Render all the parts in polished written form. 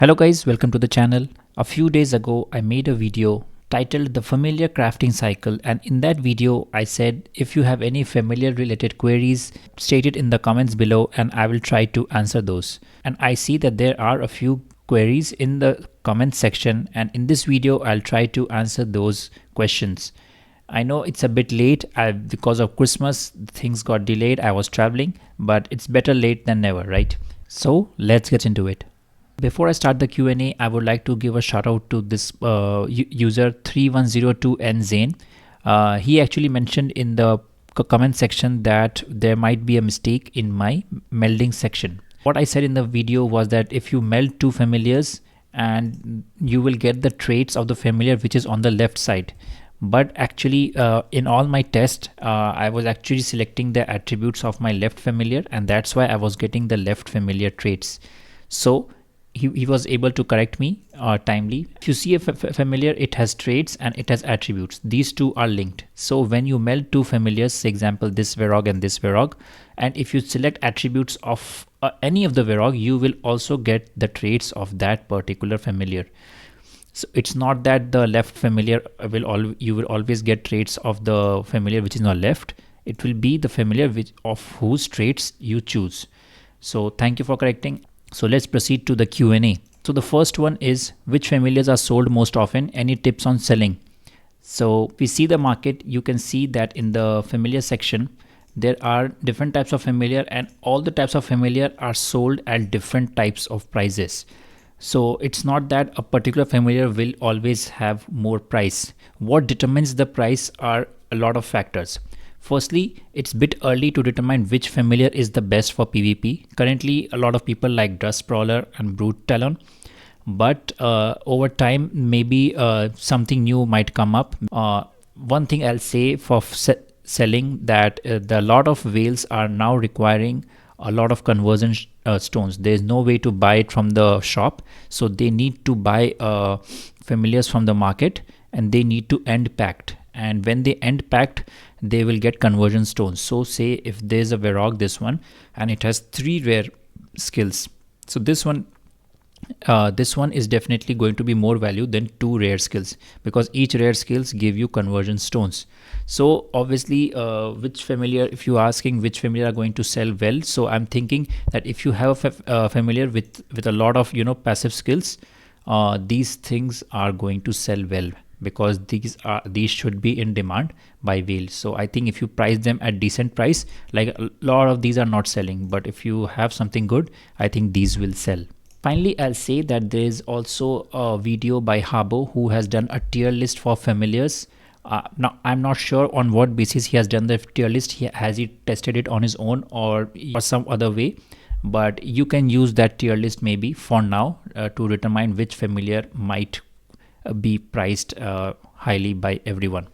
Hello guys, welcome to the channel. A few days ago I made a video titled The Familiar Crafting Cycle, and in that video I said if you have any familiar related queries, state it in the comments below and I will try to answer those. And I see that there are a few queries in the comment section, and in this video I'll try to answer those questions. I know it's a bit late because of Christmas, things got delayed, I was traveling, but it's better late than never, right? So let's get into it. Before I start the Q&A, I would like to give a shout out to this user 3102N Zane. He actually mentioned in the comment section that there might be a mistake in my melding section. What I said in the video was that if you meld two familiars, and you will get the traits of the familiar which is on the left side. But actually in all my tests, I was actually selecting the attributes of my left familiar, and that's why I was getting the left familiar traits. So he was able to correct me timely. If you see a familiar, it has traits and it has attributes. These two are linked. So when you meld two familiars, for example this Verog and this Verog, and if you select attributes of any of the Verog, you will also get the traits of that particular familiar. So it's not that the left familiar you will always get traits of the familiar which is not left. It will be the familiar of whose traits you choose. So thank you for correcting. So let's proceed to the Q&A. So the first one is, which familiars are sold most often? Any tips on selling? So if we see the market, you can see that in the familiar section, there are different types of familiar, and all the types of familiar are sold at different types of prices. So it's not that a particular familiar will always have more price. What determines the price are a lot of factors. Firstly, it's a bit early to determine which familiar is the best for PvP. Currently, a lot of people like Dust Prowler and Brute Talon, but over time, maybe something new might come up. One thing I'll say for selling, that the lot of whales are now requiring a lot of conversion stones. There's no way to buy it from the shop, so they need to buy familiars from the market, and they need to end pact. And when they end pact, they will get conversion stones. So say if there's a Verog, this one, and it has 3 rare skills, so this one is definitely going to be more value than 2 rare skills, because each rare skills give you conversion stones. So obviously which familiar, if you're asking which familiar are going to sell well, so I'm thinking that if you have a familiar with a lot of passive skills, these things are going to sell well, because these should be in demand by whales. So I think if you price them at decent price, like a lot of these are not selling, but if you have something good, I think these will sell. Finally, I'll say that there is also a video by Habo who has done a tier list for familiars. Now I'm not sure on what basis he has done the tier list. Has he tested it on his own or some other way? But you can use that tier list maybe for now to determine which familiar might be priced highly by everyone.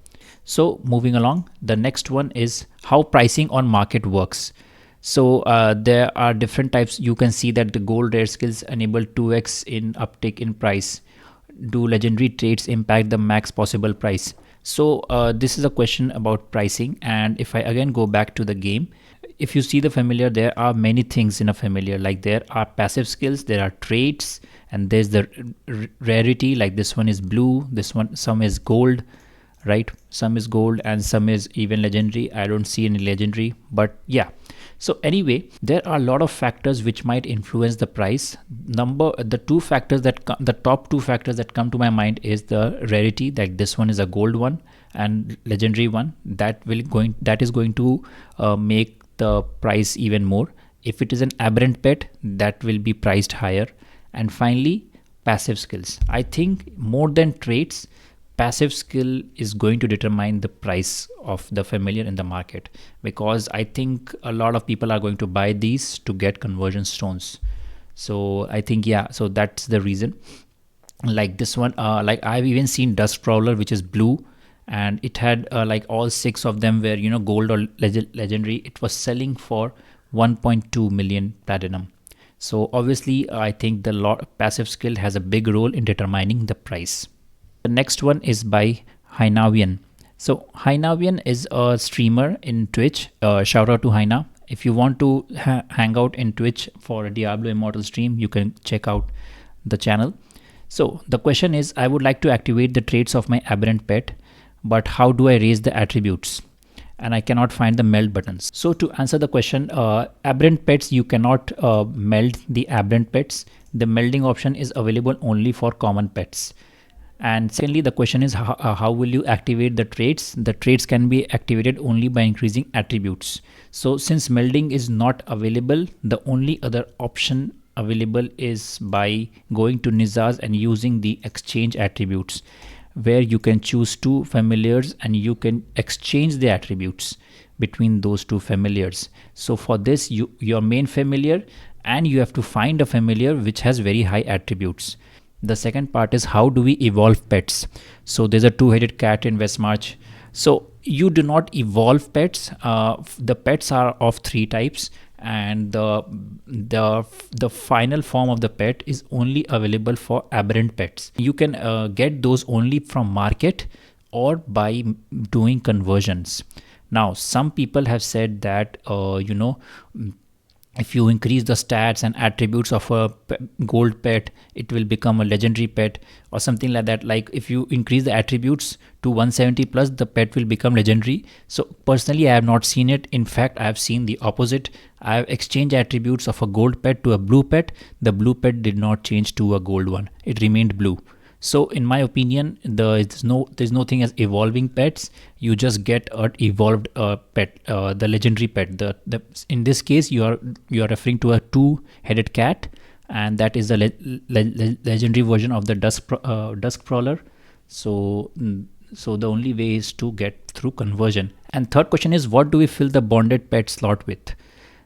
So moving along, the next one is how pricing on market works. So there are different types. You can see that the gold rare skills enable 2x in uptick in price. Do legendary traits impact the max possible price? So this is a question about pricing, and if I again go back to the game, if you see the familiar, there are many things in a familiar. Like there are passive skills, there are traits, and there's the rarity. Like this one is blue, this one, some is gold, right? Some is gold and some is even legendary. I don't see any legendary, but yeah. So anyway, there are a lot of factors which might influence the price. The top two factors that come to my mind is the rarity, like this one is a gold one, and legendary one. That is going to make the price even more. If it is an aberrant pet, that will be priced higher. And finally, passive skills. I think more than traits, passive skill is going to determine the price of the familiar in the market, because I think a lot of people are going to buy these to get conversion stones. So I think, yeah, so that's the reason. Like this one, like I've even seen Dust Prowler, which is blue, and it had like all 6 of them were gold or legendary. It was selling for 1.2 million platinum. So obviously I think the passive skill has a big role in determining the price. The next one is by Hainavian. So Hainavian is a streamer in Twitch. Shout out to Haina. If you want to hang out in Twitch for a Diablo Immortal stream, you can check out the channel. So the question is, I would like to activate the traits of my aberrant pet, but how do I raise the attributes? And I cannot find the meld buttons. So to answer the question, aberrant pets, you cannot meld the aberrant pets. The melding option is available only for common pets. And secondly, the question is how will you activate the traits? The traits can be activated only by increasing attributes. So since melding is not available, the only other option available is by going to Nizaz and using the exchange attributes, where you can choose two familiars and you can exchange the attributes between those two familiars. So for this, your main familiar, and you have to find a familiar which has very high attributes. The second part is, how do we evolve pets? So there's a two-headed cat in Westmarch. So you do not evolve pets. The pets are of three types, and the final form of the pet is only available for aberrant pets. You can get those only from market or by doing conversions. Now, some people have said that if you increase the stats and attributes of a gold pet, it will become a legendary pet or something like that. Like if you increase the attributes to 170 plus, the pet will become legendary. So personally, I have not seen it. In fact, I have seen the opposite. I have exchanged attributes of a gold pet to a blue pet. The blue pet did not change to a gold one. It remained blue. So in my opinion, there's no thing as evolving pets. You just get an evolved pet, the legendary pet. In this case, you are referring to a two-headed cat, and that is the legendary version of the dusk crawler. So the only way is to get through conversion. And third question is, what do we fill the bonded pet slot with?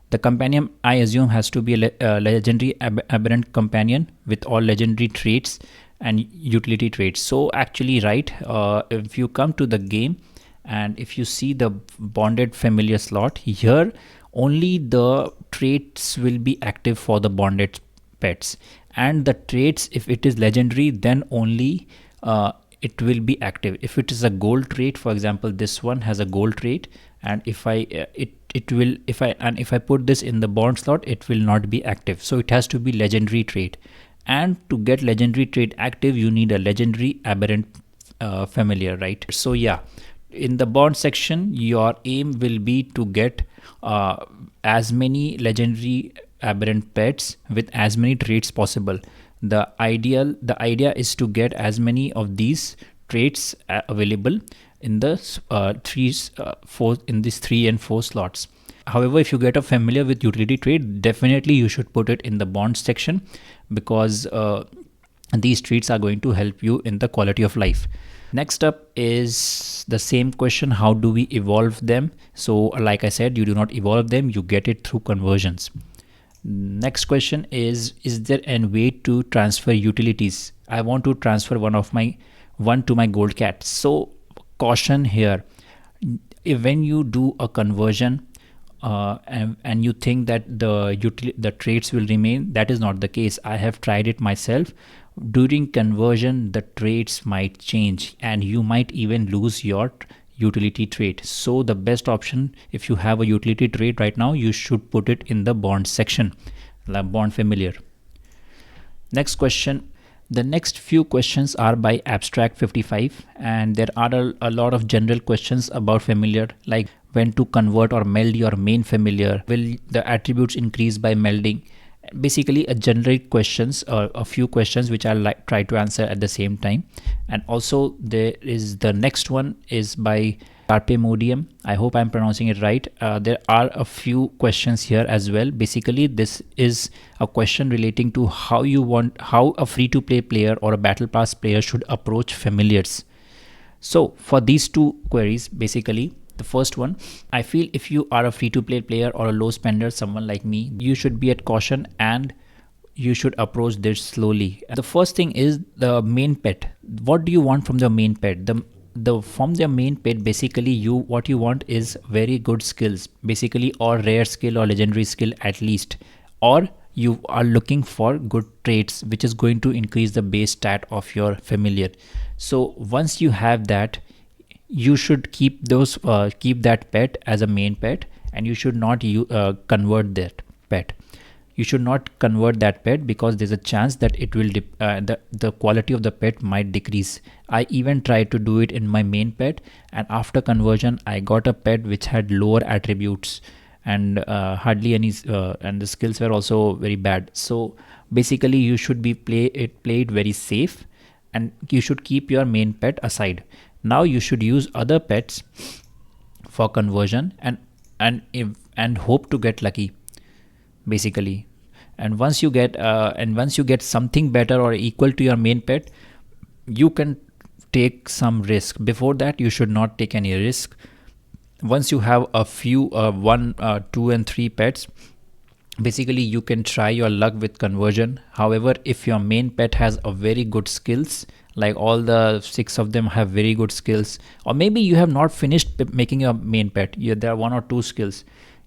The companion, I assume, has to be a legendary aberrant companion with all legendary traits and utility traits. So actually, right, if you come to the game and if you see the bonded familiar slot here, only the traits will be active for the bonded pets, and the traits, if it is legendary, then only it will be active. If it is a gold trait, for example, this one has a gold trait, and if I put this in the bond slot, it will not be active. So it has to be legendary trait. And to get legendary trait active, you need a legendary aberrant familiar, right? So yeah, in the bond section, your aim will be to get as many legendary aberrant pets with as many traits possible. The idea is to get as many of these traits available in the 3 and 4 slots. However, if you get a familiar with utility trait, definitely you should put it in the bond section, because these traits are going to help you in the quality of life. Next up is the same question, how do we evolve them? So like I said, you do not evolve them, you get it through conversions. Next question is there a way to transfer utilities? I want to transfer one to my gold cat. So caution here, when you do a conversion, and you think that the traits will remain, that is not the case. I have tried it myself. During conversion, the traits might change and you might even lose your utility trait. So the best option, if you have a utility trait right now, you should put it in the bond section, the bond familiar. Next question. The next few questions are by Abstract 55, and there are a lot of general questions about familiar, like when to convert or meld your main familiar, will the attributes increase by melding? Basically a generic questions, a few questions which I'll try to answer at the same time. And also there is the next one is by Carpe Modium. I hope I'm pronouncing it right. There are a few questions here as well. Basically this is a question relating to how a free-to-play player or a battle pass player should approach familiars. So for these two queries, basically the first one, I feel if you are a free-to-play player or a low spender, someone like me, you should be at caution and you should approach this slowly. The first thing is the main pet. What do you want from the main pet? From the main pet, basically what you want is very good skills, basically, or rare skill or legendary skill at least, or you are looking for good traits which is going to increase the base stat of your familiar. So once you have that, you should keep that pet as a main pet, and you should not convert that pet. you should not convert that pet, because there's a chance that it will the quality of the pet might decrease. I even tried to do it in my main pet, and after conversion I got a pet which had lower attributes and hardly any and the skills were also very bad. So basically you should be play it very safe, and you should keep your main pet aside. Now you should use other pets for conversion and hope to get lucky, basically. And once you get something better or equal to your main pet, you can take some risk. Before that you should not take any risk. Once you have a few 1 2 and 3 pets, basically you can try your luck with conversion. However, if your main pet has a very good skills, like all the 6 of them have very good skills, or maybe you have not finished making your main pet, there are 1 or 2 skills,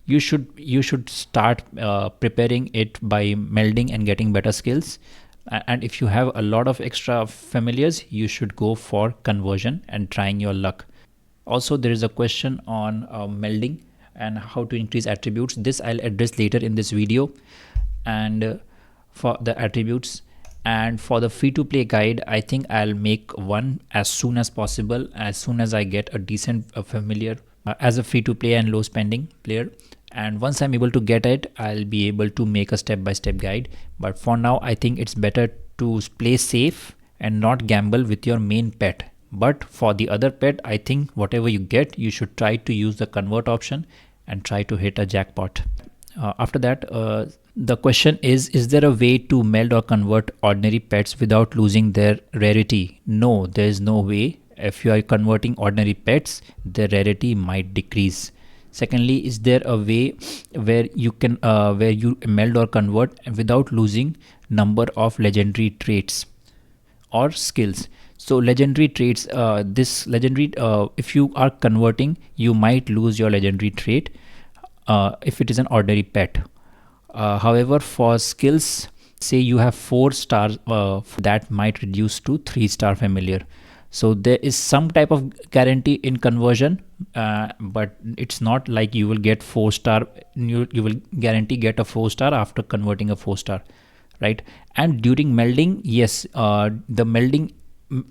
you should start preparing it by melding and getting better skills. And if you have a lot of extra familiars, you should go for conversion and trying your luck. Also, there is a question on melding and how to increase attributes. This I'll address later in this video. And for the attributes and for the free to play guide, I think I'll make one as soon as possible, as soon as I get a decent familiar as a free to play and low spending player. And once I'm able to get it, I'll be able to make a step-by-step guide. But for now, I think it's better to play safe and not gamble with your main pet. But for the other pet, I think whatever you get, you should try to use the convert option and try to hit a jackpot. After that, the question is there a way to meld or convert ordinary pets without losing their rarity? No, there is no way. If you are converting ordinary pets, their rarity might decrease. Secondly, is there a way where you can where you meld or convert without losing number of legendary traits or skills? So legendary traits, if you are converting, you might lose your legendary trait if it is an ordinary pet. However, for skills, say you have 4 stars, that might reduce to 3-star familiar. So there is some type of guarantee in conversion, but it's not like you will get 4-star. You will guarantee get a 4-star after converting a 4-star, right? And during melding, yes,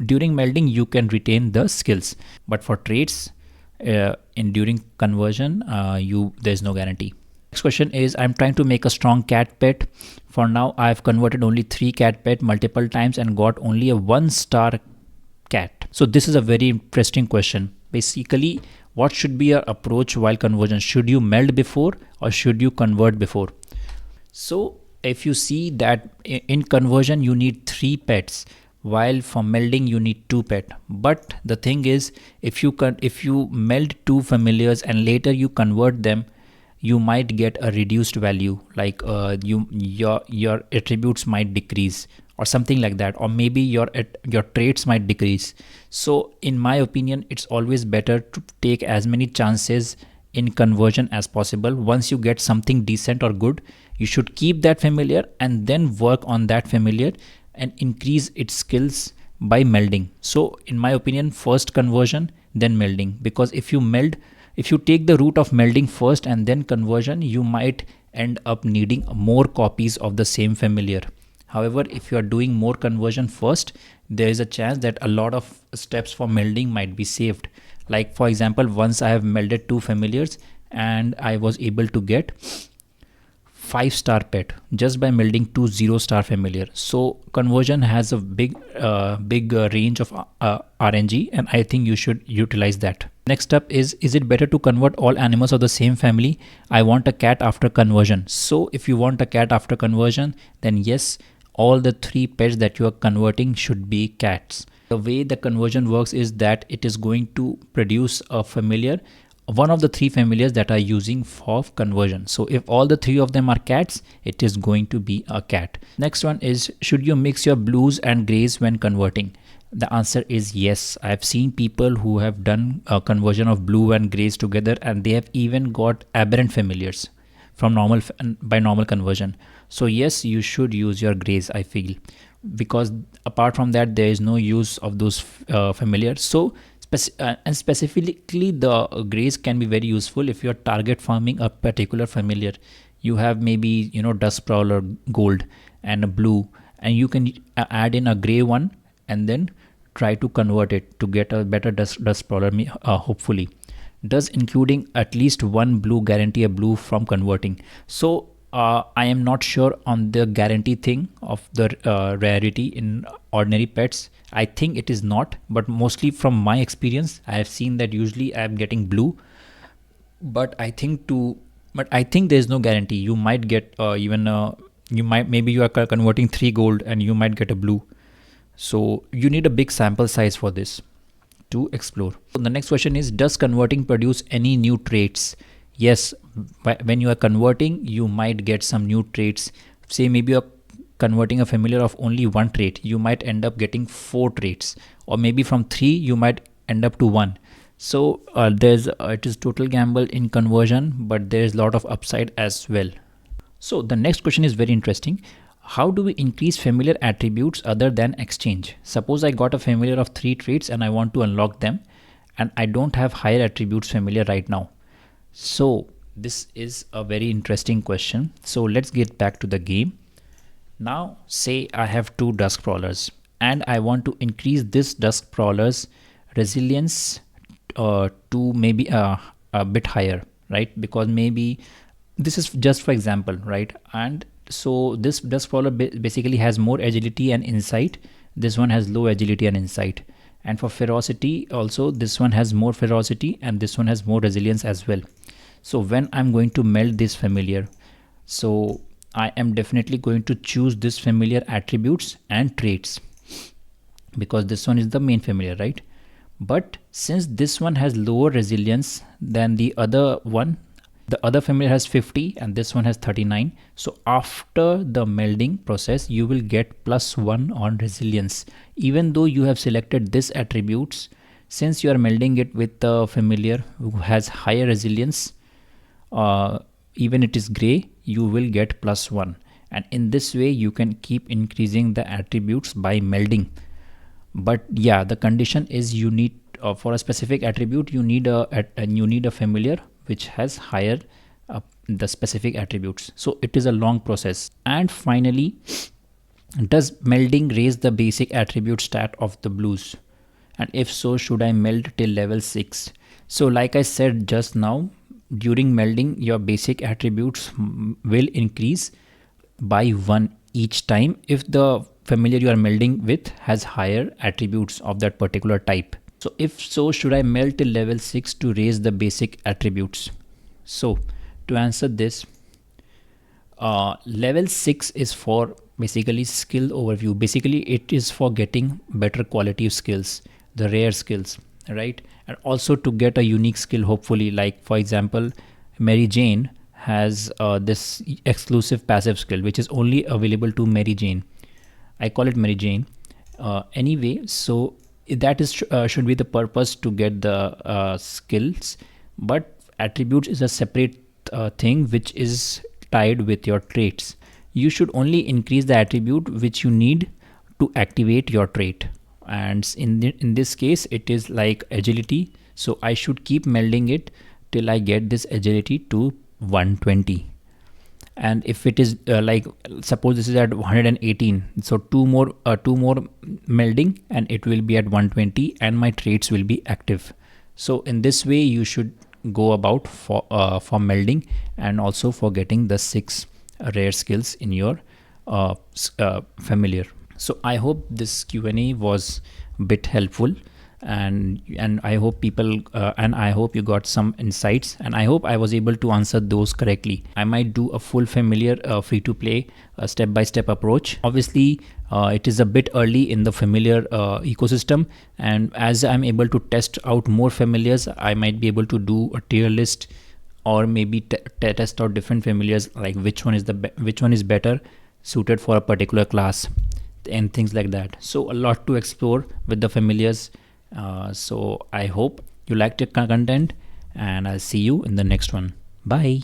during melding you can retain the skills, but for traits during conversion, there's no guarantee. Next question is, I'm trying to make a strong cat pet. For now, I've converted only 3 cat pet multiple times and got only a 1-star cat. So this is a very interesting question. Basically, what should be your approach while conversion? Should you meld before or should you convert before? So if you see that in conversion you need 3 pets, while for melding you need 2 pet. But the thing is, if you meld 2 familiars and later you convert them, you might get a reduced value, like your attributes might decrease or something like that, or maybe your traits might decrease. So in my opinion, it's always better to take as many chances in conversion as possible. Once you get something decent or good, you should keep that familiar and then work on that familiar and increase its skills by melding. So in my opinion, first conversion, then melding, because if you take the route of melding first and then conversion, you might end up needing more copies of the same familiar. However, if you are doing more conversion first, there is a chance that a lot of steps for melding might be saved. Like for example, once I have melded 2 familiars and I was able to get 5-star pet just by melding 2 0-star familiar. So conversion has a big range of RNG, and I think you should utilize that. Next up is it better to convert all animals of the same family? I want a cat after conversion. So if you want a cat after conversion, then yes, all the 3 pets that you are converting should be cats. The way the conversion works is that it is going to produce a familiar, one of the 3 familiars that are using for conversion. So if all the 3 of them are cats, it is going to be a cat. Next one is, should you mix your blues and grays when converting? The answer is yes. I've seen people who have done a conversion of blue and grays together, and they have even got aberrant familiars from normal conversion. So yes, you should use your grays, I feel, because apart from that there is no use of those familiars. So and specifically the grays can be very useful if you're target farming a particular familiar. you have maybe, you know, dust prowler gold and a blue, and you can add in a gray one and then try to convert it to get a better dust prowler, hopefully. Does including at least one blue guarantee a blue from converting? So I am not sure on the guarantee thing of the rarity in ordinary pets. I think it is not, but mostly from my experience, I have seen that usually I am getting blue. But I think there is no guarantee. You might get maybe you are converting 3 gold and you might get a blue. So you need a big sample size for this to explore. So the next question is, does converting produce any new traits? Yes, when you are converting, you might get some new traits. Say maybe you're converting a familiar of only one trait, you might end up getting 4 traits, or maybe from 3 you might end up to 1. So it is total gamble in conversion, but there is a lot of upside as well. So the next question is very interesting. How do we increase familiar attributes other than exchange? Suppose I got a familiar of 3 traits and I want to unlock them, and I don't have higher attributes familiar right now. So this is a very interesting question. So let's get back to the game. Now say I have 2 dusk crawlers and I want to increase this dusk crawler's resilience to maybe a bit higher, right? Because maybe this is just for example, right? And so this dusk crawler basically has more agility and insight. This one has low agility and insight. And for ferocity also, this one has more ferocity and this one has more resilience as well. So when I'm going to meld this familiar, so I am definitely going to choose this familiar attributes and traits, because this one is the main familiar, right? But since this one has lower resilience than the other one, the other familiar has 50 and this one has 39. So after the melding process, you will get +1 on resilience. Even though you have selected this attributes, since you are melding it with the familiar who has higher resilience, even it is gray, you will get +1. And in this way, you can keep increasing the attributes by melding. But yeah, the condition is you need for a specific attribute, you need a familiar which has higher the specific attributes. So it is a long process. And finally, does melding raise the basic attribute stat of the blues? And if so, should I meld till level 6? So like I said just now, during melding, your basic attributes will increase by 1 each time if the familiar you are melding with has higher attributes of that particular type. So if so, should I meld till level 6 to raise the basic attributes? So to answer this, level 6 is for basically skill overview. Basically it is for getting better quality of skills, the rare skills, right? And also to get a unique skill, hopefully, like for example, Mary Jane has this exclusive passive skill which is only available to Mary Jane. I call it Mary Jane. Anyway, so that is should be the purpose to get the skills, but attributes is a separate thing which is tied with your traits. You should only increase the attribute which you need to activate your trait, and in this case it is like agility. So I should keep melding it till I get this agility to 120. And if it is like suppose this is at 118, so two more melding and it will be at 120 and my traits will be active. So in this way you should go about for melding and also for getting the 6 rare skills in your familiar. So I hope this Q&A was a bit helpful, and I hope people and I hope you got some insights, and I hope I was able to answer those correctly. I might do a full familiar free to play step-by-step approach. Obviously it is a bit early in the familiar ecosystem, and as I'm able to test out more familiars, I might be able to do a tier list, or maybe test out different familiars, like which one is better suited for a particular class and things like that. So a lot to explore with the familiars. So I hope you liked the content, and I'll see you in the next one. Bye.